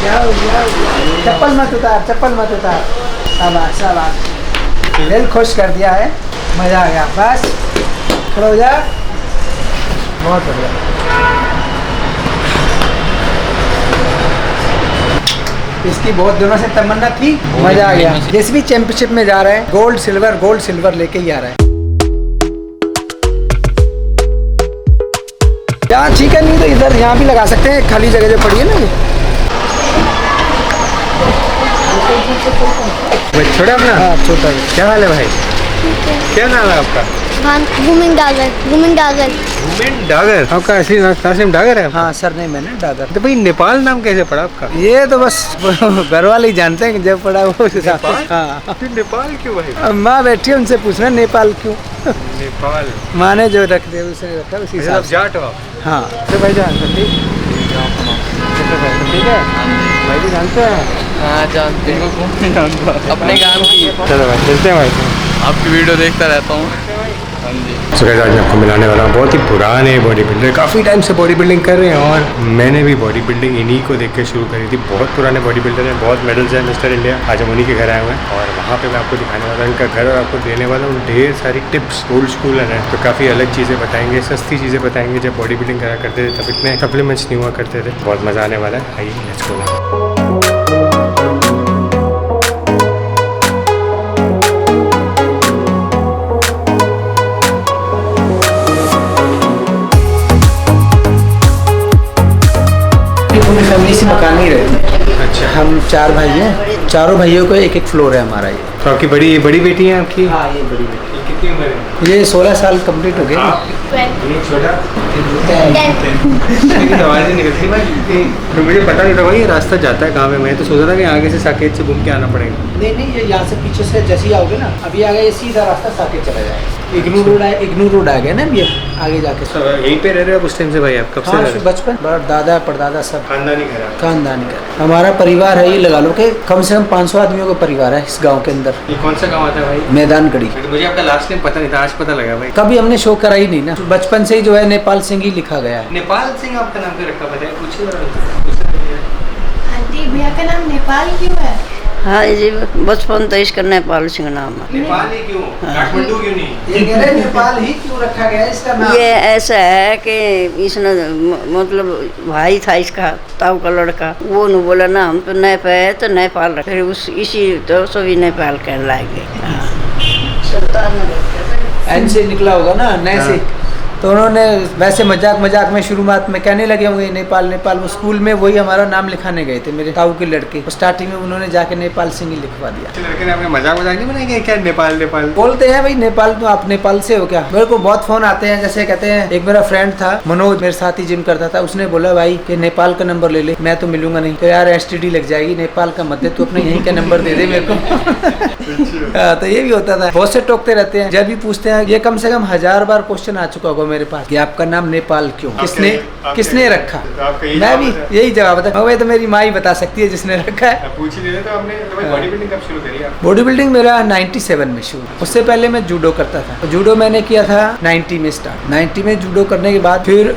जाओ जाओ, चप्पल मत उतार, चप्पल मत उतार। शाबाश शाबाश, दिल खुश कर दिया है, मजा आ गया। बस खड़ा हो जा, बहुत बढ़िया। इसकी बहुत दिनों से तमन्ना थी, मजा आ गया। जिस भी चैंपियनशिप में जा रहे हैं गोल्ड सिल्वर लेके ही आ रहा है। यहाँ ठीक है, नहीं तो इधर यहाँ भी लगा सकते हैं, खाली जगह जो पड़ी है ना। ये छोटा अपना? हाँ छोटा। क्या हाल है भाई? क्या नाम है आपका? गुमिन डागर। गुमिन डागर। आपका असली नाम डागर है? हाँ सर, नहीं मैंने डागर। तो भाई नेपाल नाम कैसे पड़ा आपका? ये तो बस घर वाले ही जानते हैं कि जब पड़ा वो हिसाब से। हाँ फिर नेपाल क्यों भाई? माँ बैठी है, उनसे पूछना नेपाल क्यों। नेपाल माँ ने जो रख दिया उसने रखा, उसी हिसाब से। जाट हो आप? हाँ तो भाई जान ठीक है, भाई भी जानते हैं। हाँ जानते हैं, अपने गांव की। चलो भाई चलते हैं भाई, आपकी वीडियो देखता रहता हूँ। हाँ जी। आज मैं आपको मिलाने वाला हूँ बहुत ही पुराने बॉडी बिल्डर। काफ़ी टाइम से बॉडी बिल्डिंग कर रहे हैं और मैंने भी बॉडी बिल्डिंग इन्हीं को देख के शुरू करी थी। बहुत पुराने बॉडी बिल्डर हैं, बहुत मेडल्स हैं मिस्टर इंडिया। आज हम उन्हीं के घर आए हुए हैं और वहाँ पे मैं आपको दिखाने वाला हूँ इनका घर और आपको देने वाला हूँ ढेर सारी टिप्स। ओल्ड स्कूल है तो काफ़ी अलग चीज़ें बताएंगे, सस्ती चीज़ें बताएंगे। जब बॉडी बिल्डिंग करा करते थे तब इतने सप्लीमेंट्स नहीं हुआ करते थे। बहुत मज़ा आने वाला है, आइए लेट्स गो। पूरी फैमिली से मकान में ही रहते हैं। अच्छा, हम 4 भाई हैं, चारों भाइयों को एक फ्लोर है हमारा। ये तो आपकी बड़ी बेटी है आपकी? हाँ ये बड़ी बेटी। कितनी उम्र है? ये 16 साल कंप्लीट हो गए। ये छोटा आवाज़ ही निकलती भाई। तो मुझे पता नहीं था भाई ये रास्ता जाता है कहाँ पे। मैं तो सोच रहा था कि आगे से साकेत से घूम के आना पड़ेगा। नहीं ये यहाँ से पीछे से जैसे ही आओगे ना, अभी आगे ये सीधा रास्ता साकेत चला जाएगा। इग्नू रोड आ गया ना अभी आगे जाके। यहीं पे रह रहे हो उस टाइम से भाई? आप कब से हाँ रह रहे हो? बचपन, दादा परदादा सब खानदानी घर है? खानदानी का हमारा परिवार है। ये लगा लो कि कम से कम 500 आदमियों का परिवार है इस गांव के अंदर। ये कौन सा गाँव आता है भाई? मैदान गढ़ी। तो मुझे आपका लास्ट नेम पता नहीं था, आज पता लगा भाई। कभी हमने शो करा ही नहीं ना, बचपन से ही जो है नेपाल सिंह ही लिखा गया है। नेपाल सिंह आपका नाम क्यों रखा बताइए? पूछिए। आंटी भैया का नाम नेपाल क्यों है? हाँ जी, बचपन तो इसका नेपाल सिंह नाम है। नेपाल ही क्यों? काठमांडू क्यों नहीं? ये कह रहे नेपाल ही क्यों रखा गया है इसका नाम? ये ऐसा है कि इसने मतलब भाई था इसका, ताऊ का लड़का, वो न बोला ना हम तो नेपाल तो नेपाल रखे, फिर उस इसी तो सभी नेपाल कहने लगे। एन से निकला होगा ना, नए से। तो उन्होंने वैसे मजाक में शुरुआत में कहने लगे होंगे नेपाल। वो स्कूल में वही हमारा नाम लिखाने गए थे मेरे ताऊ के लड़के। स्टार्टिंग में उन्होंने जाके नेपाल सिंह ही लिखवा दिया। लड़के ने आपने मजाक नहीं बनाया क्या? नेपाल बोलते हैं भाई नेपाल, तो आप नेपाल से हो क्या? मेरे को बहुत फोन आते हैं, जैसे कहते हैं एक मेरा फ्रेंड था मनोज, मेरे साथ ही जिम करता था, उसने बोला भाई कि नेपाल का नंबर ले ले। मैं तो मिलूंगा नहीं। तो यार STD लग जाएगी, नेपाल का मत दे, तू अपने यहीं का नंबर दे दे मेरे को। तो ये भी होता था। बहुत से टोकते रहते हैं, जब भी पूछते हैं। ये कम से कम 1000 बार क्वेश्चन आ चुका होगा मेरे पास कि आपका नाम नेपाल क्यों, किसने रखा? मैं भी यही जवाब था, तो मेरी माँ ही बता सकती है जिसने रखा है। पूछ ही लेते। तो आपने बॉडी बिल्डिंग कब शुरू करी? बॉडी बिल्डिंग मेरा 97 में शुरू। उससे पहले मैं जूडो करता था। तो जूडो मैंने किया था 90 में स्टार्ट। 90 में जूडो करने के बाद फिर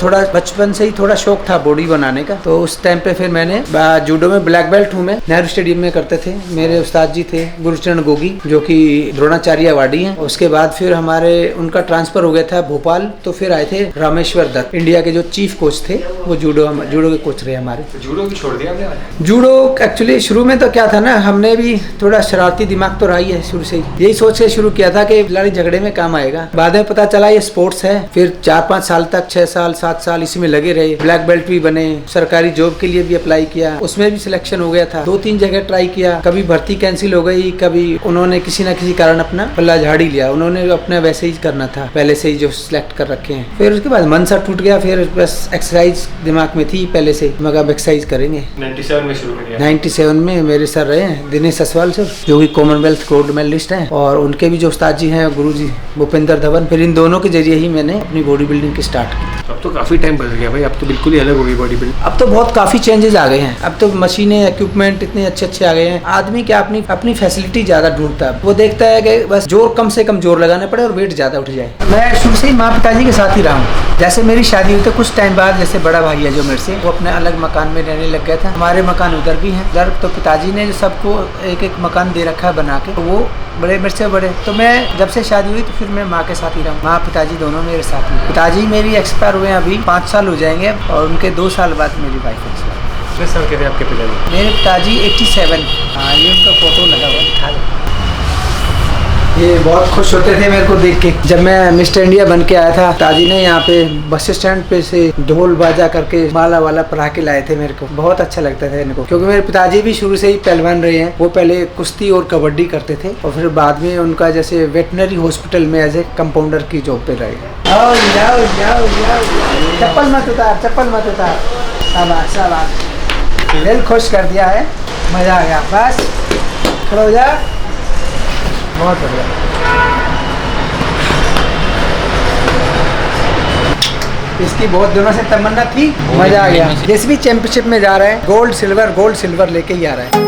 थोड़ा बचपन से ही थोड़ा शौक था बॉडी बनाने का। तो उस टाइम पे फिर मैंने जूडो में ब्लैक बेल्ट हूँ मैं। नेहरू स्टेडियम में करते थे। मेरे उस्ताद जी थे गुरुचरण गोगी, जो कि द्रोणाचार्य अवार्डी हैं। उसके बाद फिर हमारे उनका ट्रांसफर हो गया था भोपाल। तो फिर आए थे रामेश्वर दत्त, इंडिया के जो चीफ कोच थे, वो जूडो के कोच रहे हमारे। तो जूडो भी छोड़ दिया आपने? जूडो एक्चुअली शुरू में तो क्या था ना, हमने भी थोड़ा शरारती दिमाग तो रहा ही है शुरू से ही। यही सोच के शुरू किया था कि लड़ाई झगड़े में काम आएगा। बाद में पता चला ये स्पोर्ट्स है। फिर 4-5 साल तक, 6 साल 7 साल इसी में लगे रहे। ब्लैक बेल्ट भी बने, सरकारी जॉब के लिए भी अप्लाई किया, उसमें भी सिलेक्शन हो गया था। 2-3 जगह ट्राई किया, कभी भर्ती कैंसिल हो गई, कभी उन्होंने किसी न किसी कारण अपना पल्ला झाड़ ही लिया। उन्होंने अपना वैसे ही करना था पहले से ही जो सिलेक्ट कर रखे हैं। फिर उसके बाद मन सा टूट गया। फिर बस एक्सरसाइज दिमाग में थी पहले से, मगर अब एक्सरसाइज करेंगे। 97 में शुरू किया? 97 में मेरे सर रहे हैं दिनेश असवाल सर, जो कि कॉमनवेल्थ गोल्ड मेडलिस्ट हैं। और उनके भी जो उस्ताद जी हैं गुरु जी भूपेंद्र धवन। फिर इन दोनों के जरिए ही मैंने अपनी बॉडी बिल्डिंग की स्टार्ट की। तो अब तो काफी टाइम बदल गया भाई, अब तो बिल्कुल ही अलग हो गई बॉडी बिल्डिंग। अब तो बहुत काफी चेंजेस आ गए हैं। अब तो मशीनें इक्विपमेंट इतने अच्छे आ गए हैं। आदमी क्या अपनी फैसिलिटी ज्यादा ढूंढता है। वो देखता है कि बस जोर कम से कम जोर लगाना पड़े और वेट ज्यादा उठ जाए। मैं शुरू से ही माँ पिताजी के साथ ही रहा हूँ। जैसे मेरी शादी हुई तो कुछ टाइम बाद जैसे बड़ा भाई है जो मेरे से, वो अपने अलग मकान में रहने लग गया था। हमारे मकान उधर भी हैं। उधर तो पिताजी ने सबको एक एक मकान दे रखा है बना के, तो वो बड़े मेरे से बड़े। तो मैं जब से शादी हुई तो फिर मैं माँ के साथ ही रहा हूँ। माँ पिताजी दोनों मेरे साथ ही। पिताजी मेरी एक्सपायर हुए अभी 5 साल हो जाएंगे और उनके 2 साल बाद मेरी वाइफ एक्सपायर। कितने साल के थे आपके पिताजी? मेरे पिताजी 87। हाँ, ये उनका फोटो लगा हुआ दिखा दो। ये बहुत खुश होते थे मेरे को देख के। जब मैं मिस्टर इंडिया बन के आया था, पिताजी ने यहाँ पे बस स्टैंड पे से ढोल बाजा करके माला वाला पढ़ा के लाए थे मेरे को। बहुत अच्छा लगता था इनको, क्योंकि मेरे पिताजी भी शुरू से ही पहलवान रहे हैं। वो पहले कुश्ती और कबड्डी करते थे और फिर बाद में उनका जैसे वेटनरी हॉस्पिटल में एज ए कंपाउंडर की जॉब पे रहे। आओ जाओ जाओ जाओ, चप्पल मत उतार, चप्पल मत उतार। शाबाश शाबाश, दिल खुश कर दिया है, मजा आ गया। बस खड़ो हो जा, बहुत बढ़िया। इसकी बहुत दिनों से तमन्ना थी, मजा आ गया। जिस भी चैंपियनशिप में जा रहा है गोल्ड सिल्वर लेके ही आ रहा है।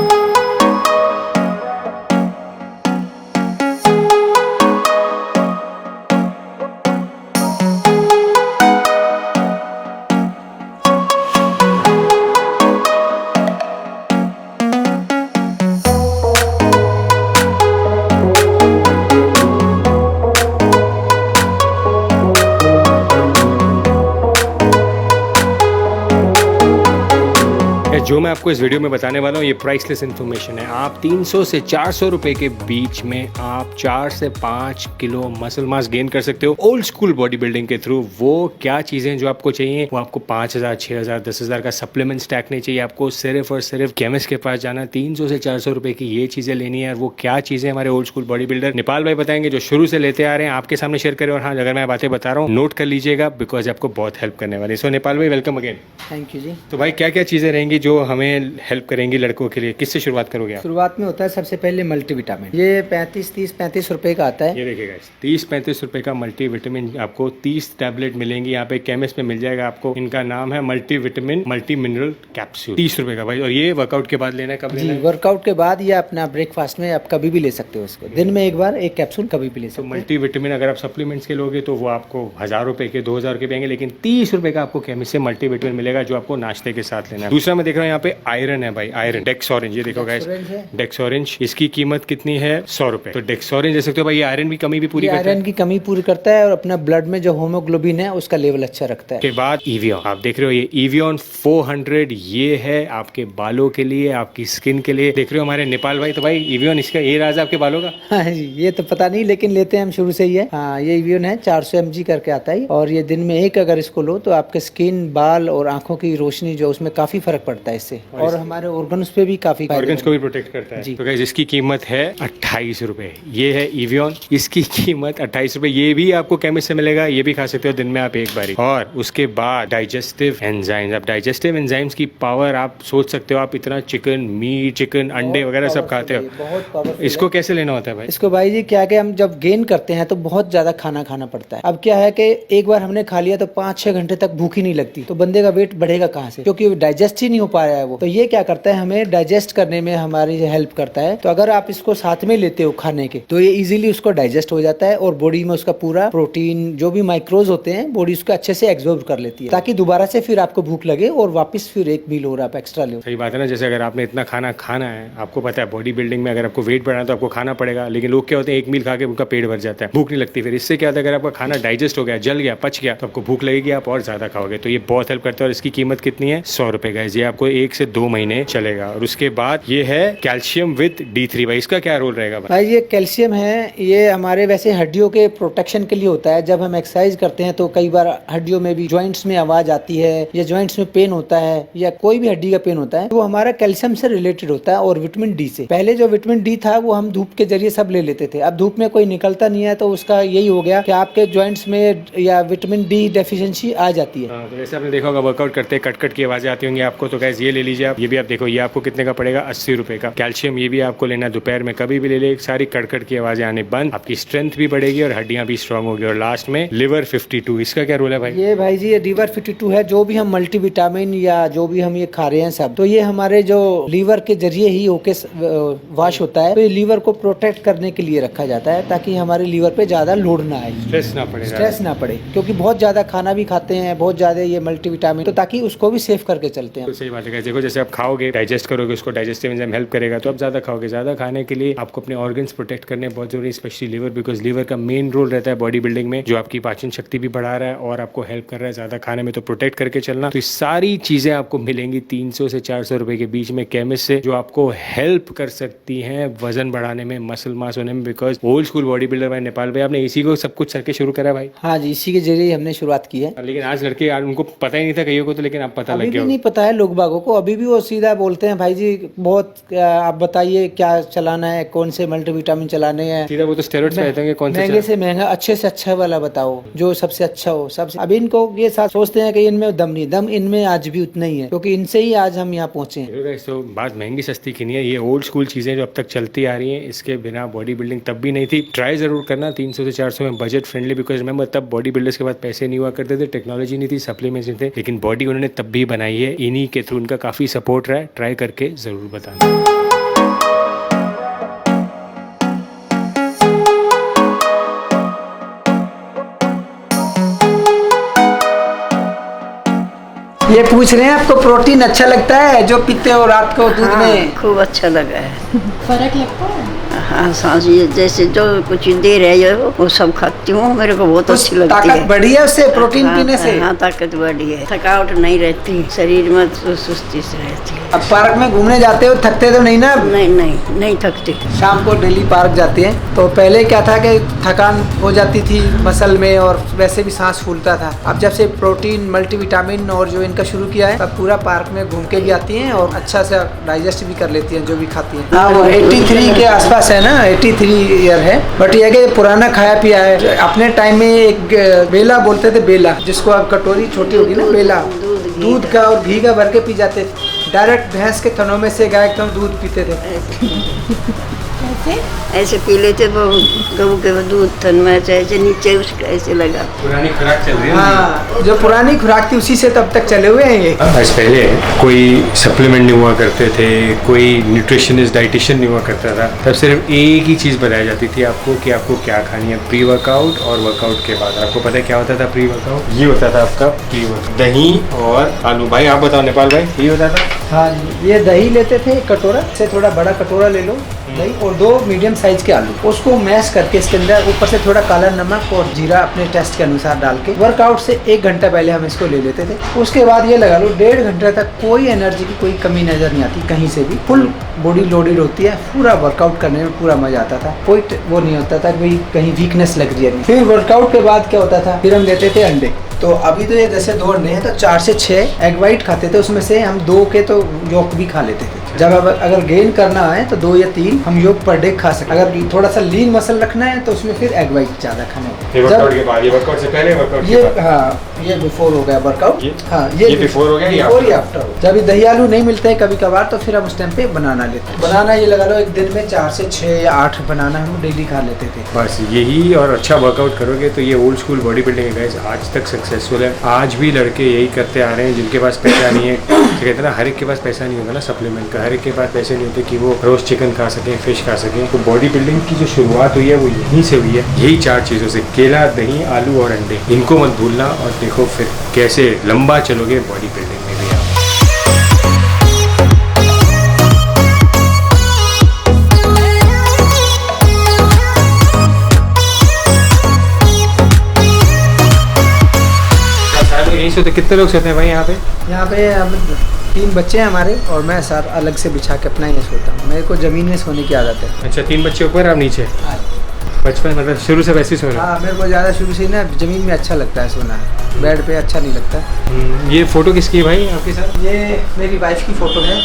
जो मैं आपको इस वीडियो में बताने वाला हूँ ये प्राइसलेस इन्फॉर्मेशन है। आप 300 से 400 रुपए के बीच में आप 4 से 5 किलो मसल मास गेन कर सकते हो ओल्ड स्कूल बॉडी बिल्डिंग के थ्रू। वो क्या चीजें जो आपको चाहिए, वो आपको 5000, 6000, 10,000 का सप्लीमेंट स्टैक नहीं चाहिए। आपको सिर्फ और सिर्फ केमिस्ट के पास जाना, 300 से 400 रुपए की ये चीजें लेनी है। और वो क्या चीजें हमारे old school body builder Nepal भाई बताएंगे, जो शुरू से लेते आ रहे हैं, आपके सामने शेयर करें। और हाँ, अगर मैं बातें बता रहा हूँ नोट कर लीजिएगा, बिकॉज आपको बहुत हेल्प करने वाली है। सो नेपाल भाई, वेलकम अगेन। थैंक यू जी। तो भाई क्या क्या चीजें रहेंगी जो हमें हेल्प करेंगी लड़कों के लिए? किससे शुरुआत करोगे आप? शुरुआत में होता है सबसे पहले मल्टीविटामिन। ये 35 रुपए का आता है। ये देखिएगा, 30-35 रुपए का मल्टीविटामिन आपको 30 टैबलेट मिलेंगी यहाँ पे केमिस्ट में मिल जाएगा आपको। इनका नाम है मल्टीविटामिन मल्टी मिनरल कैप्सूल, 30 रुपए का भाई। और ये वर्कआउट के बाद लेना है, कब लेना है? वर्कआउट के बाद या अपना ब्रेकफास्ट में आप कभी भी ले सकते हो इसको। दिन में एक बार एक कैप्सूल कभी भी ले सकते हो। मल्टीविटामिन अगर आप सप्लीमेंट्स के लोगे तो वो आपको 1000 रुपए के, 2000 के आएंगे, लेकिन 30 रुपए का आपको केमिस्ट से मल्टीविटामिन मिलेगा जो आपको नाश्ते के साथ लेना है। दूसरा मैं देख रहा हूँ यहाँ पे आयरन है भाई, आयरन डेक्स ऑरेंज। ये देखो गाइस, डेक्स ऑरेंज, इसकी कीमत कितनी है? 100 रुपए। तो डेक्स ऑरेंज ले सकते हो भाई। ये आयरन की कमी भी पूरी करता है। आयरन की कमी पूरी करता है और अपना ब्लड में जो होमोग्लोबिन है उसका लेवल अच्छा रखता है। के बाद इवियन, आप देख रहे हो ये इवियन 400, ये है आपके बालों के लिए, आपकी स्किन के लिए। देख रहे हो हमारे नेपाल भाई, तो भाई इवियन इसका ये राज आपके बालों का। हाँ जी, ये तो पता नहीं, लेकिन लेते हैं हम शुरू से ही है। हाँ, ये इवियन है, 400 mg करके आता है। और ये दिन में एक अगर इसको लो तो आपके स्किन, बाल और आंखों की रोशनी जो उसमें काफी फर्क पड़ता है इससे। और हमारे ऑर्गन्स पे भी काफी, ऑर्गन्स को भी प्रोटेक्ट करता है। तो गाइस इसकी कीमत है 28 रुपए। ये है इवियन, इसकी कीमत 28 रुपए। ये भी आपको केमिस्ट से मिलेगा, ये भी खा सकते हो दिन में आप एक बारी। और उसके बाद डाइजेस्टिव एंजाइम्स। अब डाइजेस्टिव एंजाइम्स की पावर आप सोच सकते हो, आप इतना चिकन, मीट, चिकन, अंडे वगैरह सब खाते हो, बहुत पावरफुल। इसको कैसे लेना होता है भाई? इसको भाई जी क्या कि हम जब गेन करते हैं तो बहुत ज्यादा खाना खाना पड़ता है। अब क्या है कि एक बार हमने खा लिया तो 5-6 घंटे तक भूख ही नहीं लगती, तो बंदे का वेट बढ़ेगा कहाँ से, क्योंकि डाइजेस्ट ही नहीं हो पा रहा है वो। तो ये क्या करता है, हमें डाइजेस्ट करने में हमारी हेल्प करता है। तो अगर आप इसको साथ में लेते हो खाने के, तो ये इजीली उसको डाइजेस्ट हो जाता है और बॉडी में उसका पूरा प्रोटीन, जो भी माइक्रोज होते हैं, बॉडी उसको अच्छे से एब्जॉर्ब कर लेती है, ताकि दोबारा से फिर आपको भूख लगे और वापस फिर एक मील और आप एक्स्ट्रा लो। सही बात है ना। जैसे अगर आपने इतना खाना खाना है, आपको पता है बॉडी बिल्डिंग में अगर आपको वेट बढ़ाना है तो आपको खाना पड़ेगा, लेकिन लोग क्या होते हैं, एक मील खा के उनका पेट भर जाता है, भूख नहीं लगती। फिर इससे क्या होता है, अगर आपका खाना डाइजेस्ट हो गया, जल गया, पच गया, तो आपको भूख लगेगी, आप और ज्यादा खाओगे। तो ये बहुत हेल्प करता है। और इसकी कीमत कितनी है? 100 रुपए का। ये आपको 1 से 2 महीने चलेगा। और उसके बाद ये है कैल्शियम विद D3 भाई, इसका क्या रोल रहेगा भाई? ये कैल्शियम है, ये हमारे वैसे हड्डियों के प्रोटेक्शन के लिए होता है। जब हम एक्सरसाइज करते हैं तो कई बार हड्डियों में भी, जॉइंट्स में आवाज आती है या जॉइंट्स में पेन होता है या कोई भी हड्डी का पेन होता है, तो वो हमारा कैल्शियम से रिलेटेड होता है और विटामिन डी से। पहले जो विटामिन डी था वो हम धूप के जरिए सब ले लेते थे, अब धूप में कोई निकलता नहीं है, तो उसका यही हो गया कि आपके जॉइंट्स में या विटामिन डी डेफिशिएंसी आ जाती है। तो जैसे आपने देखा होगा वर्कआउट करते कट कट की आवाजें आती होंगी आपको, तो गाइस ये ले लीजिए आप, ये भी आप देखो, ये आपको कितने का पड़ेगा, 80 रुपए का। कैल्शियम ये भी आपको लेना, दोपहर में कभी भी ले ले, सारी कड़कड़ की आवाजें आने बंद, आपकी स्ट्रेंथ भी बढ़ेगी और हड्डियां भी स्ट्रांग होगी। और लास्ट में लिवर 52, इसका क्या रोल है भाई? ये भाई जी लीवर 52 है, जो भी हम मल्टीविटामिन या जो भी हम ये खा रहे हैं सब, तो ये हमारे जो लीवर के जरिए ही होके वॉश होता है, तो ये लीवर को प्रोटेक्ट करने के लिए रखा जाता है ताकि हमारे लीवर पे ज्यादा लोड ना आए, स्ट्रेस ना पड़े, क्योंकि बहुत ज्यादा खाना भी खाते हैं, बहुत ज्यादा ये मल्टीविटामिन, तो ताकि उसको भी सेव करके चलते हैं। तो सही बात है, देखो जैसे आप खाओगे, डाइजेस्ट करोगे, उसको डाइजेस्टिव एंजाइम हेल्प करेगा, तो आप ज्यादा खाओगे। ज्यादा खाने के लिए आपको अपने ऑर्गन्स प्रोटेक्ट करने बहुत जरूरी, स्पेशली लिवर, बिकॉज लिवर का मेन रोल रहता है बॉडी बिल्डिंग में, जो आपकी पाचन शक्ति भी बढ़ा रहा है और आपको हेल्प कर रहा है ज्यादा खाने में, तो प्रोटेक्ट करके चलना। तो ये सारी चीजें आपको मिलेंगी 300 से 400 रुपए के बीच में केमिस्ट से, जो आपको हेल्प कर सकती हैं वजन बढ़ाने में, मसल मास होने में। Because old school body builder भाई नेपाल भाई, आपने इसी को सब कुछ करके शुरू करा भाई? हाँ जी, इसी के जरिए हमने शुरुआत की है। लेकिन आज लड़के उनको पता ही नहीं था कईयों को, तो लेकिन आप पता लग गया। नहीं पता है लोग बागों को, अभी भी वो सीधा बोलते हैं भाई जी बहुत आप बताइए क्या चलाना है, कौन से मल्टीविटामिन चलाने हैं, सीधा वो तो स्टेरॉइड्स कहते हैं, कौन से महंगे से महंगा, अच्छे से अच्छा वाला बताओ, जो सबसे अच्छा हो। सबसे अभी इनको ये सोचते हैं कि इनमें दम नहीं, दम इनमें आज भी उतना ही है, क्योंकि इनसे ही आज हम यहाँ पहुंचे हैं। तो बात महंगी सस्ती की नहीं है, ये ओल्ड स्कूल चीजें जो अब तक चलती आ रही हैं, इसके बिना बॉडी बिल्डिंग तब भी नहीं थी। ट्राई जरूर करना, 300 से 400 में बजट फ्रेंडली, बिकॉज रिमेंबर तब बॉडी बिल्डर्स के पास पैसे नहीं हुआ करते थे, टेक्नोलॉजी नहीं थी, सप्लीमेंट्स नहीं थे, लेकिन बॉडी उन्होंने तब भी बनाई है, इन्हीं के थ्रू उनका काफी सपोर्ट रहा है। ट्राई करके जरूर बताना। ये पूछ रहे हैं आपको प्रोटीन अच्छा लगता है जो पीते हो रात को दूध में? खूब अच्छा लगा है। फर्क लगता है? हाँ सांस, ये जैसे जो कुछ दे रहे हो वो सब खाती हूँ, मेरे को बहुत अच्छी लगती है। ताकत बढ़ी है उससे, प्रोटीन पीने से? हाँ ताकत बढ़ी है, थकावट नहीं रहती, शरीर में तो सुस्ती से रहती है। अब पार्क में घूमने जाते हो, थकते तो नहीं ना? नहीं थकती। शाम को डेली पार्क जाते हैं, तो पहले क्या था कि थकान हो जाती थी मसल में और वैसे भी सांस फूलता था। अब जब से प्रोटीन मल्टीविटामिन और जो इनका शुरू किया है, तब पूरा पार्क में घूम के भी आती हैं और अच्छा से डाइजेस्ट भी कर लेती हैं जो भी खाती हैं। हाँ, वो 83 के आसपास है ना, 83 ईयर है, बट ये कि पुराना खाया पिया है। अपने टाइम में एक बेला बोलते थे, बेला जिसको अब कटोरी छोटी होगी ना, बेला दूध का और घी का भर के पी जाते थे, डायरेक्ट भैंस के थनों में से गाय का दूध पीते थे। ऐसे पी लेते वो गऊ के दूध थन में, ऐसे नीचे उसका ऐसे लगा। पुरानी खुराक चल रही है। हाँ, जो पुरानी खुराक थी उसी से तब तक चले हुए हैं ये। आज पहले कोई सप्लीमेंट नहीं हुआ करते थे, कोई न्यूट्रिशनिस्ट डाइटिशियन नहीं हुआ करता था, तब सिर्फ एक ही चीज़ बताई जाती थी आपको कि आपको क्या खानी है प्री वर्कआउट और वर्कआउट के बाद। आपको पता है क्या होता था प्री वर्कआउट? ये होता था आपका प्री वर्कआउट, दही और आलू। भाई आप बताओ नेपाल भाई, ये होता था? हाँ जी, ये दही लेते थे कटोरा से, थोड़ा बड़ा कटोरा ले लो दही और 2 मीडियम साइज के आलू, उसको मैश करके इसके अंदर ऊपर से थोड़ा काला नमक और जीरा अपने टेस्ट के अनुसार डाल के वर्कआउट से 1 घंटा पहले हम इसको ले लेते थे। उसके बाद ये लगा लो 1.5 घंटे तक कोई एनर्जी की कोई कमी नजर नहीं आती कहीं से भी, फुल बॉडी लोडेड होती है, पूरा वर्कआउट करने में पूरा मजा आता था, कोई वो नहीं होता था कि कहीं वीकनेस लग रही है। फिर वर्कआउट के बाद क्या होता था, फिर हम लेते थे अंडे। तो अभी तो ये जैसे 2 अंडे हैं तो 4 से 6 एग वाइट खाते थे, उसमें से हम 2 के तो योग भी खा लेते थे। जब अगर गेन करना है तो 2 या 3 हम योग पर डे खा सकते। अगर थोड़ा सा लीन मसल रखना है तो उसमें फिर एग वाइट ज्यादा खाना है। वर्कआउट के बाद, ये वर्कआउट से पहले, वर्कआउट के बाद? हाँ, ये बिफोर हो गया वर्कआउट। हाँ, ये बिफोर हो गया, बिफोर या आफ्टर। जब ये दही आलू नहीं मिलते हैं कभी कभार, तो फिर हम उस टाइम पे बनाना लेते हैं। बनाना ये लगा लो एक दिन में 4 से 6 या 8 बनाना हम डेली खा लेते थे। बस यही, और अच्छा वर्कआउट करोगे तो ये ओल्ड स्कूल बॉडी बिल्डिंग है गाइस, आज तक सक्सेसफुल है। आज भी लड़के यही करते आ रहे हैं जिनके पास पैसा नहीं है। कहते हैं ना, हर एक के पास पैसा नहीं होता ना सप्लीमेंट का, हर एक के पास पैसे नहीं होते कि वो रोज चिकन खा सकें, फिश खा सकें। तो बॉडी बिल्डिंग की जो शुरुआत हुई है वो यहीं से हुई है, यही 4 चीज़ों से, केला, दही, आलू और अंडे। इनको मत भूलना और देखो फिर कैसे लंबा चलोगे बॉडी बिल्डिंग में भी आप। यहीं सोते? कितने लोग सोते हैं भाई यहाँ पे? यहाँ पे हम 3 बच्चे हैं हमारे और मैं सर अलग से बिछा के अपना ही सोता हूँ। मेरे को ज़मीन में सोने की आदत है। अच्छा, 3 बच्चे ऊपर, आप नीचे? बचपन मतलब शुरू से वैसे ही सोना? हाँ, मेरे को ज़्यादा शुरू से ना ज़मीन में अच्छा लगता है सोना, बेड पे अच्छा नहीं लगता। ये फ़ोटो किसकी है भाई आपके साथ? ये मेरी वाइफ की फ़ोटो है।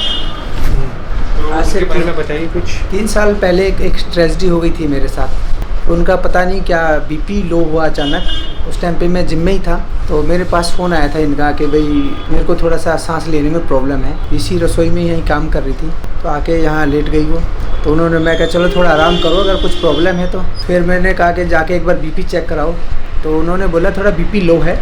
आज से बारे में बताइए कुछ। 3 साल पहले एक ट्रेजेडी हो गई थी मेरे साथ। उनका पता नहीं क्या बीपी लो हुआ अचानक। उस टाइम पे मैं जिम में ही था, तो मेरे पास फ़ोन आया था इनका कि भाई मेरे को थोड़ा सा सांस लेने में प्रॉब्लम है। इसी रसोई में यहीं काम कर रही थी, तो आके यहाँ लेट गई वो। तो उन्होंने, मैं कहा चलो थोड़ा आराम करो, अगर कुछ प्रॉब्लम है तो। फिर मैंने कहा कि जाके एक बार बीपी चेक कराओ, तो उन्होंने बोला थोड़ा बीपी लो है,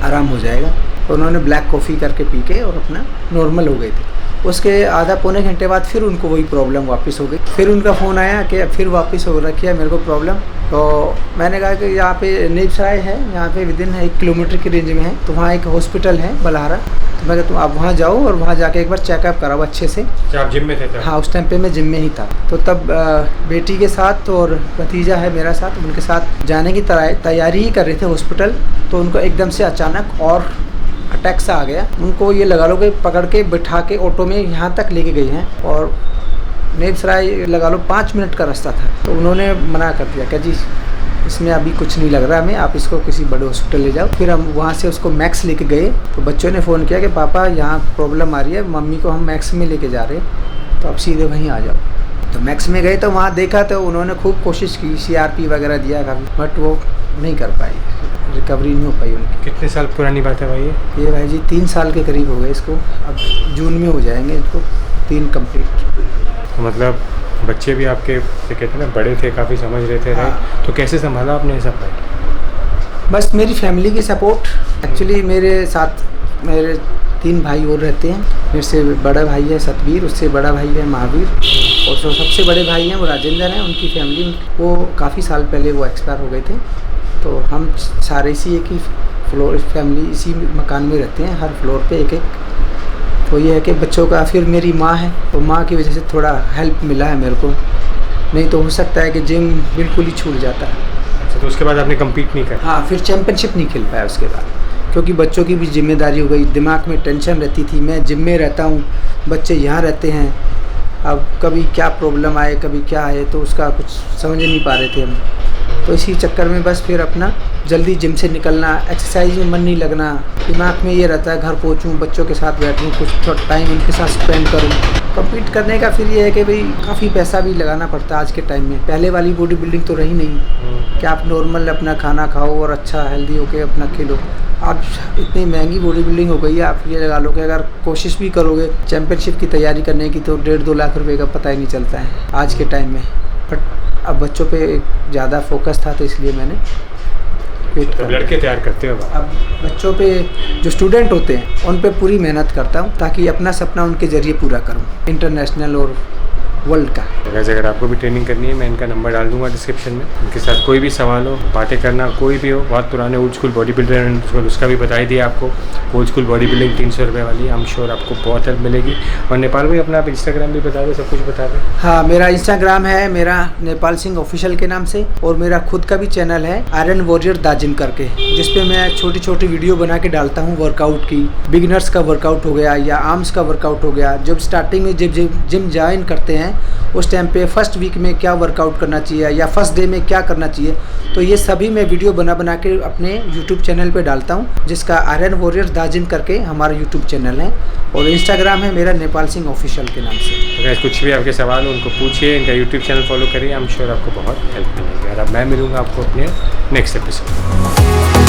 आराम हो जाएगा। तो उन्होंने ब्लैक कॉफ़ी करके पी के और अपना नॉर्मल हो गए थे। उसके आधा पौने घंटे बाद फिर उनको वही प्रॉब्लम वापस हो गई। फिर उनका फ़ोन आया कि फिर वापस हो रखी है मेरे को प्रॉब्लम। तो मैंने कहा कि यहाँ पे नेपसराय है, यहाँ पे विदिन 1 किलोमीटर की रेंज में है, तो वहाँ एक हॉस्पिटल है बलहारा। तो मैं कहा तुम आप वहाँ जाओ और वहाँ जाके एक बार चेकअप कराओ अच्छे से। आप जिम में थे तब? हाँ, उस टाइम पे मैं जिम में ही था। तो तब बेटी के साथ और भतीजा है मेरा साथ, उनके साथ जाने की तैयारी ही कर रहे थे हॉस्पिटल। तो उनको एकदम से अचानक और अटैक सा आ गया। उनको ये लगा लो कि पकड़ के बिठा के ऑटो में यहाँ तक लेके गई हैं, और नेपसराय लगा लो 5 मिनट का रास्ता था। तो उन्होंने मना कर दिया कि जी इसमें अभी कुछ नहीं लग रहा हमें, आप इसको किसी बड़े हॉस्पिटल ले जाओ। फिर हम वहाँ से उसको मैक्स लेके गए। तो बच्चों ने फ़ोन किया कि पापा यहाँ प्रॉब्लम आ रही है, मम्मी को हम मैक्स में लेके जा रहे हैं, तो आप सीधे वहीं आ जाओ। तो मैक्स में गए तो वहाँ देखा, तो उन्होंने खूब कोशिश की, CRP वगैरह दिया काफ़ी, बट वो नहीं कर पाई, रिकवरी नहीं हो पाई उनकी। कितने साल पुरानी बात है भाई ये भाई जी 3 साल के करीब हो गए इसको। अब जून में हो जाएंगे इसको 3 कंप्लीट। मतलब बच्चे भी आपके कहते हैं ना बड़े थे, काफ़ी समझ रहे थे, हाँ। तो कैसे संभाला आपने ये सब भाई? बस मेरी फैमिली की सपोर्ट। एक्चुअली मेरे साथ मेरे 3 भाई और रहते हैं। मेरे से बड़ा भाई है सतवीर, उससे बड़ा भाई है महावीर, और जो सबसे बड़े भाई हैं वो राजेंद्र हैं। उनकी फैमिली, वो काफ़ी साल पहले वो एक्सपायर हो गए थे। तो हम सारे इसी एक ही फ्लोर, फैमिली इसी मकान में रहते हैं, हर फ्लोर पे एक एक। तो ये है कि बच्चों का, फिर मेरी माँ है, तो माँ की वजह से थोड़ा हेल्प मिला है मेरे को, नहीं तो हो सकता है कि जिम बिल्कुल ही छूट जाता है। अच्छा, तो उसके बाद आपने कम्पीट नहीं करा? हाँ, फिर चैम्पियनशिप नहीं खेल पाया उसके बाद, क्योंकि बच्चों की भी जिम्मेदारी हो गई, दिमाग में टेंशन रहती थी। मैं जिम में रहता हूँ, बच्चे यहाँ रहते हैं, अब कभी क्या प्रॉब्लम आए कभी क्या आए, तो उसका कुछ समझ नहीं पा रहे थे हम। तो इसी चक्कर में बस फिर अपना जल्दी जिम से निकलना, एक्सरसाइज में मन नहीं लगना, दिमाग में ये रहता है घर पहुँचूँ, बच्चों के साथ बैठूँ, कुछ थोड़ा टाइम उनके साथ स्पेंड करूँ। कम्पीट करने का फिर ये है कि भाई काफ़ी पैसा भी लगाना पड़ता है आज के टाइम में। पहले वाली बॉडी बिल्डिंग तो रही नहीं कि आप नॉर्मल अपना खाना खाओ और अच्छा हेल्दी होके अपना खेलो। अब इतनी महंगी बॉडी बिल्डिंग हो गई है, आप ये लगा लो कि अगर कोशिश भी करोगे चैम्पियनशिप की तैयारी करने की, तो 1.5-2 लाख रुपए का पता ही नहीं चलता है आज के टाइम में। बट अब बच्चों पे ज़्यादा फोकस था, तो इसलिए मैंने तो लड़के तैयार करते हो? अब बच्चों पे जो स्टूडेंट होते हैं उन पे पूरी मेहनत करता हूँ, ताकि अपना सपना उनके ज़रिए पूरा करूँ, इंटरनेशनल और वर्ल्ड का। वैसे अगर आपको भी ट्रेनिंग करनी है, मैं इनका नंबर डाल दूंगा डिस्क्रिप्शन में। इनके साथ कोई भी सवाल हो, बातें करना, कोई भी हो, बहुत पुराने ओल्ड स्कूल बॉडी बिल्डर हैं, उसका भी बता ही दिया आपको। ओल्ड स्कूल बॉडी बिल्डिंग 300 रुपये वाली, आई एम श्योर आपको बहुत हेल्प मिलेगी। और नेपाल भी अपना आप इंस्टाग्राम भी बता दें, सब कुछ बता दें। हाँ, मेरा इंस्टाग्राम है मेरा नेपाल सिंह ऑफिशियल के नाम से, और मेरा खुद का भी चैनल है आयरन वॉरियर दाजिम करके, जिसपे मैं छोटी छोटी वीडियो बना के डालता हूँ वर्कआउट की। बिगिनर्स का वर्कआउट हो गया या आर्म्स का वर्कआउट हो गया। जब स्टार्टिंग में जब जिम ज्वाइन करते हैं उस टाइम पे फर्स्ट वीक में क्या वर्कआउट करना चाहिए या फर्स्ट डे में क्या करना चाहिए, तो ये सभी मैं वीडियो बना के अपने यूट्यूब चैनल पे डालता हूँ, जिसका आयरन वॉरियर दाजिम करके हमारा यूट्यूब चैनल है, और इंस्टाग्राम है मेरा नेपाल सिंह ऑफिशियल के नाम से। अगर कुछ भी आपके सवाल हो उनको पूछिए, इनका यूट्यूब चैनल फॉलो करिए, आई एम श्योर आपको बहुत हेल्प मिलेगी। और अब मैं मिलूँगा आपको अपने नेक्स्ट एपिसोड।